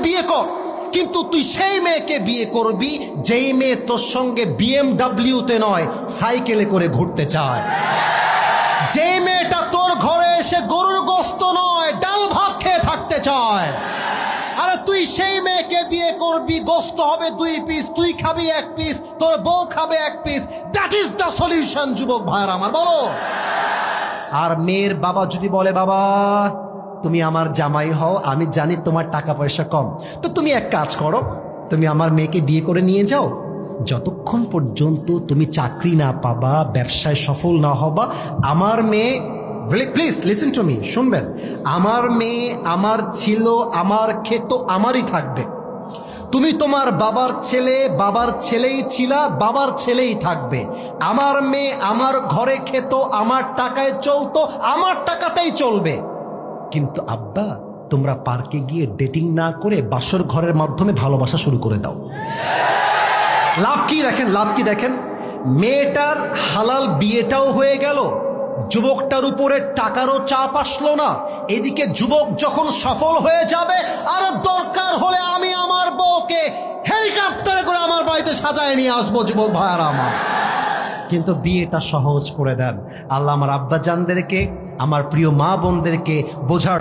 বিয়ে কর, কিন্তু তুই সেই মেয়েকে বিয়ে করবি যেই মেয়ে তোর সঙ্গে BMW-তে নয় সাইকেলে করে ঘুরতে চায়, যে মেয়েটা তোর ঘরে এসে গরুর গোস্ত নয় ডাল ভাত খেয়ে থাকতে চায়। আরে তুই সেই মেয়েকে বিয়ে করবি, গোস্ত হবে 2 পিস, তুই খাবি 1 পিস, তোর বউ খাবে 1 piece. That is the solution যুবক ভাইয়ের আমার, বলো। আর মেয়ের বাবা যদি বলে, বাবা তুমি আমার জামাই হও, আমি জানি তোমার টাকা পয়সা কম, তো তুমি এক কাজ করো, তুমি আমার মেয়েকে বিয়ে করে নিয়ে যাও, যতক্ষণ পর্যন্ত তুমি চাকরি না পাবা, ব্যবসায় সফল না হবা, আমার মেয়ে, প্লিজ লিসেন টু মি, শুনবেন, আমার মেয়ে আমার ছিল, আমার খেত আমারই থাকবে। তুমি তোমার বাবার ছেলে, বাবার ছেলেই ছিলা, বাবার ছেলেই থাকবে। আমার মেয়ে আমার ঘরে খেত, আমার টাকায় চলতো, আমার টাকাতেই চলবে। কিন্তু আব্বা তোমরা পার্কে গিয়ে ডেটিং না করে বাসর ঘরের মাধ্যমে ভালোবাসা শুরু করে দাও। লাভ কি দেখেন, লাভ কি দেখেন, মেয়েটার হালাল বিয়েটাও হয়ে গেল, যুবকটার উপরে টাকারও চাপ আসলো না। এদিকে যুবক যখন সফল হয়ে যাবে, আর দরকার হলে আমি আমার বউকে হেলিকপ্টারে করে আমার বাড়িতে সাজায় নিয়ে আসবো যুবক ভাইয়ারা আমার। কিন্তু বিয়েটা সহজ করে দেন আল্লাহ। আমার আব্বাজানদেরকে, আমার প্রিয় মা বোনদেরকে বোঝার